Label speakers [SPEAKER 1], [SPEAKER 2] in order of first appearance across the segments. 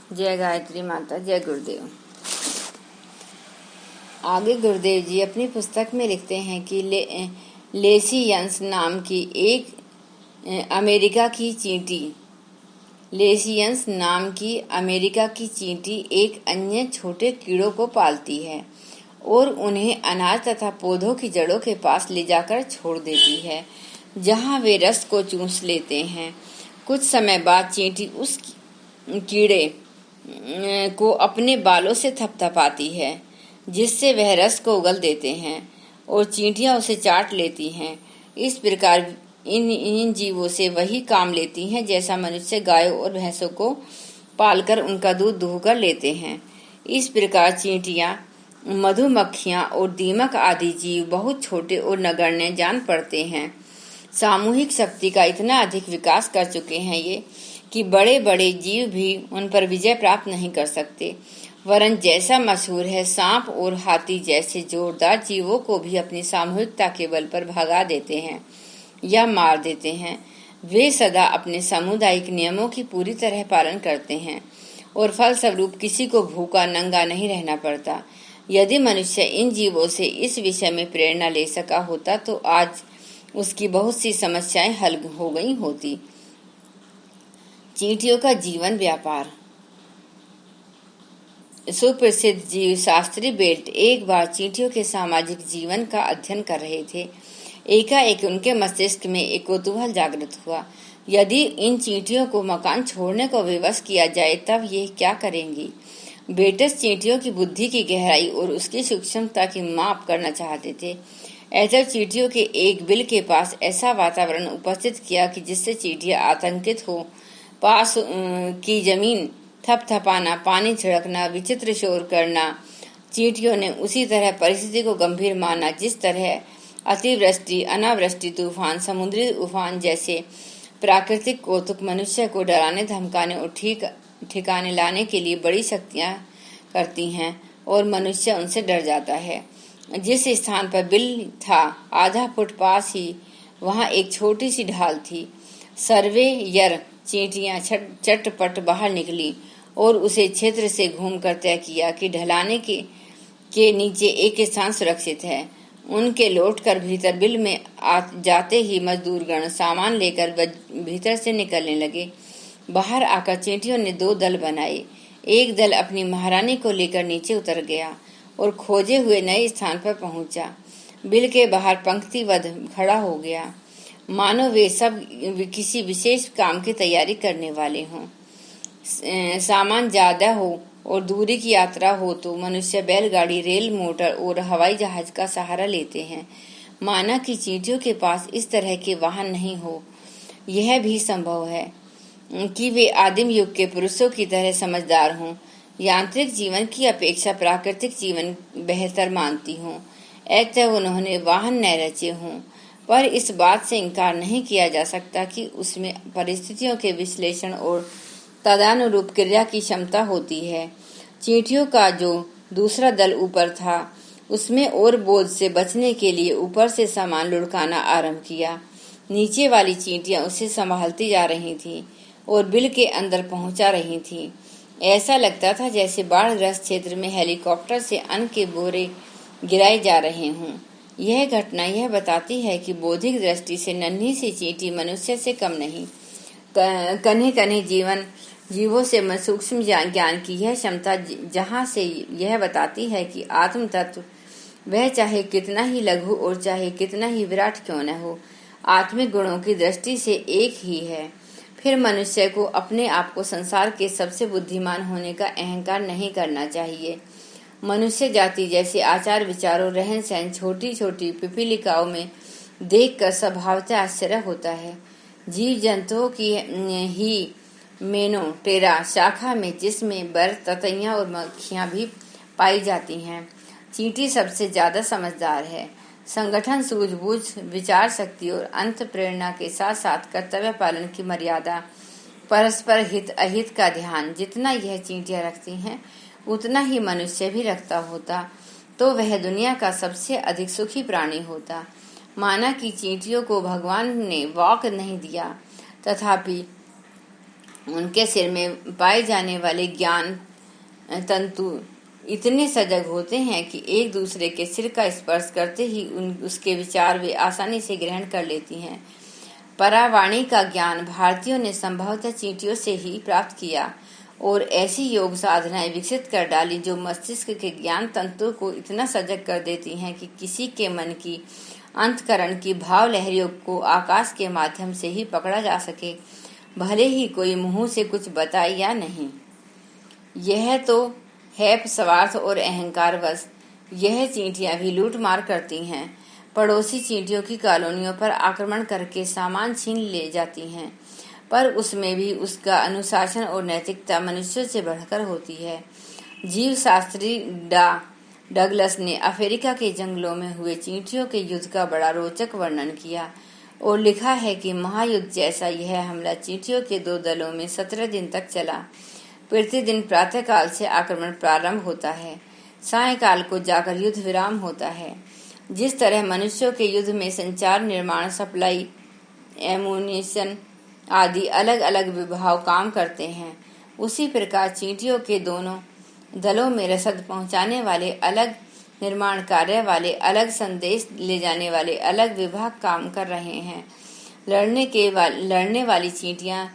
[SPEAKER 1] जय गायत्री माता, जय गुरुदेव। आगे गुरुदेव जी अपनी पुस्तक में लिखते हैं कि लेसियंस नाम की एक अमेरिका की चींटी एक अन्य छोटे कीड़ों को पालती है और उन्हें अनाज तथा पौधों की जड़ों के पास ले जाकर छोड़ देती है, जहां वे रस को चूस लेते हैं। कुछ समय बाद चींटी उस कीड़े को अपने बालों से थपथपाती है, जिससे वह रस को उगल देते हैं और चींटियां उसे चाट लेती हैं। इस प्रकार इन जीवों से वही काम लेती हैं जैसा मनुष्य गायों और भैंसों को पालकर उनका दूध दुहकर लेते हैं। इस प्रकार चींटियां, मधुमक्खियां और दीमक आदि जीव बहुत छोटे और नगण्य जान पड़ते हैं। सामूहिक शक्ति का इतना अधिक विकास कर चुके हैं ये कि बड़े बड़े जीव भी उन पर विजय प्राप्त नहीं कर सकते, वरन जैसा मशहूर है, सांप और हाथी जैसे जोरदार जीवों को भी अपनी सामूहिकता के बल पर भगा देते हैं या मार देते हैं। वे सदा अपने सामुदायिक नियमों की पूरी तरह पालन करते हैं और फलस्वरूप किसी को भूखा नंगा नहीं रहना पड़ता। यदि मनुष्य इन जीवों से इस विषय में प्रेरणा ले सका होता तो आज उसकी बहुत सी समस्याएं हल हो गई होती। चींटियों का जीवन व्यापार। सुप्रसिद्ध जीव शास्त्री बेल्ट एक बार चींटियों के सामाजिक जीवन का अध्ययन कर रहे थे। एकाएक उनके मस्तिष्क में एक कौतूहल जागृत हुआ। यदि इन चींटियों को मकान छोड़ने को विवश किया जाए तब ये क्या करेंगी? बेटस चींटियों की बुद्धि की गहराई और उसकी सूक्ष्मता की माप करना चाहते थे। ऐसे चींटियों के एक बिल के पास ऐसा वातावरण उपस्थित किया कि जिससे चींटियां आतंकित हो पास की जमीन थपथपाना, पानी छिड़कना, विचित्र शोर करना। चींटियों ने उसी तरह परिस्थिति को गंभीर माना जिस तरह अतिवृष्टि, अनावृष्टि, तूफान, समुद्री उफान जैसे प्राकृतिक कौतुक मनुष्य को डराने, धमकाने और ठिकाने लाने के लिए बड़ी शक्तियां करती हैं और मनुष्य उनसे डर जाता है। जिस स्थान पर बिल था, आधा फुट पास ही वहां एक छोटी सी ढाल थी। सर्वेयर चींटियां चटपट बाहर निकली और उसे क्षेत्र से घूमकर तय किया कि ढलाने के नीचे एक स्थान सुरक्षित है। उनके लौटकर भीतर बिल में जाते ही मजदूरगण सामान लेकर भीतर से निकलने लगे। बाहर आकर चींटियों ने दो दल बनाए। एक दल अपनी महारानी को लेकर नीचे उतर गया और खोजे हुए नए स्थान पर पहुंचा। बिल के बाहर पंक्तिबद्ध खड़ा हो गया, मानो वे सब किसी विशेष काम की तैयारी करने वाले हों। सामान ज्यादा हो और दूरी की यात्रा हो तो मनुष्य बैलगाड़ी, रेल, मोटर और हवाई जहाज का सहारा लेते हैं। माना कि चींटियों के पास इस तरह के वाहन नहीं हो। यह भी संभव है कि वे आदिम युग के पुरुषों की तरह समझदार हों, यांत्रिक जीवन की अपेक्षा प्राकृतिक जीवन बेहतर मानती हों, अतः उन्होंने वाहन न रचे हों। पर इस बात से इनकार नहीं किया जा सकता कि उसमें परिस्थितियों के विश्लेषण और तदानुरूप क्रिया की क्षमता होती है। चींटियों का जो दूसरा दल ऊपर था, उसमें और बोझ से बचने के लिए ऊपर से सामान लुढ़काना आरंभ किया। नीचे वाली चींटियां उसे संभालती जा रही थीं और बिल के अंदर पहुंचा रही थीं। ऐसा लगता था जैसे बाढ़ग्रस्त क्षेत्र में हेलीकॉप्टर से अन्न के बोरे गिराए जा रहे हों। यह घटना यह बताती है कि बौद्धिक दृष्टि से नन्ही सी चींटी मनुष्य से कम नहीं। कन्हे कन्हे जीवों से सूक्ष्म ज्ञान की यह क्षमता जहाँ से यह बताती है कि आत्म तत्व, वह चाहे कितना ही लघु और चाहे कितना ही विराट क्यों न हो, आत्मिक गुणों की दृष्टि से एक ही है। फिर मनुष्य को अपने आप को संसार के सबसे बुद्धिमान होने का अहंकार नहीं करना चाहिए। मनुष्य जाति जैसे आचार विचारों, रहन सहन छोटी छोटी पिपीलिकाओं में देखकर स्वभावतः आश्चर्य होता है। जीव जंतुओं की ही मेनोटेरा शाखा में, जिसमें बर, ततैया और मक्खियां भी पाई जाती हैं, चींटी सबसे ज्यादा समझदार है। संगठन, सूझबूझ, विचार शक्ति और अंत प्रेरणा के साथ साथ कर्तव्य पालन की मर्यादा, परस्पर हित अहित का ध्यान जितना यह चींटियां रखती हैं, उतना ही मनुष्य भी रखता होता तो वह दुनिया का सबसे अधिक सुखी प्राणी होता। माना कि चींटियों को भगवान ने वाक नहीं दिया, तथापि उनके सिर में पाए जाने वाले ज्ञान तंतु इतने सजग होते हैं कि एक दूसरे के सिर का स्पर्श करते ही उसके विचार वे आसानी से ग्रहण कर लेती हैं। परावाणी का ज्ञान भारतीयों ने संभवतः चींटियों से ही प्राप्त किया और ऐसी योग साधनाएं विकसित कर डाली जो मस्तिष्क के ज्ञान तंतुओं को इतना सजग कर देती हैं कि किसी के मन की अंतःकरण की भाव लहरियों को आकाश के माध्यम से ही पकड़ा जा सके, भले ही कोई मुंह से कुछ बताए या नहीं। यह तो है स्वार्थ और अहंकारवश यह चींटियां भी लूट मार करती हैं, पड़ोसी चींटियों की कॉलोनियों पर आक्रमण करके सामान छीन ले जाती हैं, पर उसमें भी उसका अनुशासन और नैतिकता मनुष्यों से बढ़कर होती है। जीव शास्त्री डगलस ने अफ्रीका के जंगलों में हुए चींटियों के युद्ध का बड़ा रोचक वर्णन किया और लिखा है कि महायुद्ध जैसा यह हमला चींटियों के 2 दलों में 17 दिन तक चला। प्रतिदिन प्रातःकाल से आक्रमण प्रारंभ होता है, सायंकाल को जाकर युद्ध विराम होता है। जिस तरह मनुष्यों के युद्ध में संचार, निर्माण, सप्लाई, एमुनिशन आदि अलग अलग विभाग काम करते हैं, उसी प्रकार चींटियों के दोनों दलों में रसद पहुंचाने वाले अलग, निर्माण कार्य वाले अलग, संदेश ले जाने वाले अलग विभाग काम कर रहे हैं। लड़ने वाली चींटियां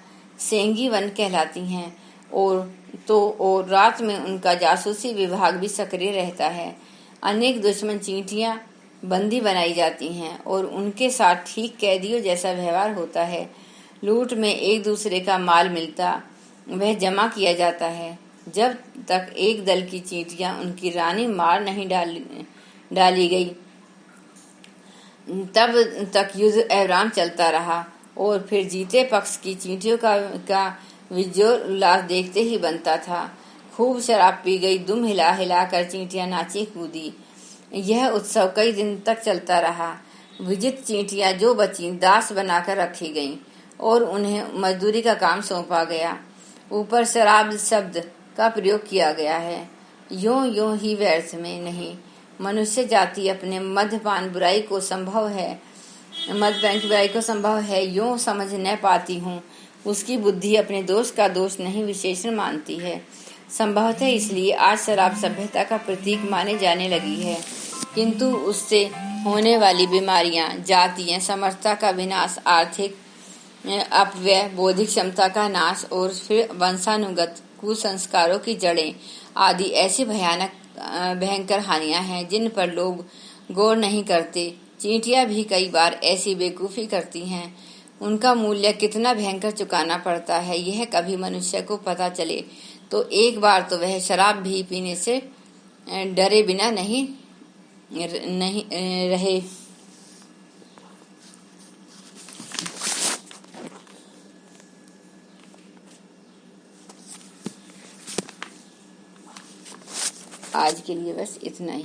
[SPEAKER 1] सेंगी वन कहलाती हैं और रात में उनका जासूसी विभाग भी सक्रिय रहता है। अनेक दुश्मन चींटियां बंदी बनाई जाती हैं और उनके साथ ठीक कैदियों जैसा व्यवहार होता है। लूट में एक दूसरे का माल मिलता वह जमा किया जाता है। जब तक एक दल की चींटियां उनकी रानी मार नहीं डाली गई, तब तक युद्ध अविराम चलता रहा और फिर जीते पक्ष की चींटियों का विजयोल्लास उल्लास देखते ही बनता था। खूब शराब पी गई, दुम हिला हिला कर चींटियां नाची कूदी। यह उत्सव कई दिन तक चलता रहा। विजित चींटियां जो बची दास बनाकर रखी गईं और उन्हें मजदूरी का काम सौंपा गया। ऊपर शराब शब्द का प्रयोग किया गया है। यों ही व्यर्थ में नहीं, मनुष्य जाति अपने मद्यपान बुराई को संभव है यों समझ न पाती हूँ। उसकी बुद्धि अपने दोष का दोष नहीं विशेषण मानती है। संभवतः इसलिए आज शराब सभ्यता का प्रतीक माने जाने लगी है, किंतु उससे होने वाली बीमारियां, जातीय समर्थता का विनाश, आर्थिक अपव्यय, बौद्धिक क्षमता का नाश और फिर वंशानुगत कुसंस्कारों की जड़ें आदि ऐसी भयंकर हानियां हैं जिन पर लोग गौर नहीं करते। चींटियां भी कई बार ऐसी बेवकूफ़ी करती हैं। उनका मूल्य कितना भयंकर चुकाना पड़ता है यह कभी मनुष्य को पता चले तो एक बार तो वह शराब भी पीने से डरे बिना नहीं रहे। आज के लिए बस इतना ही।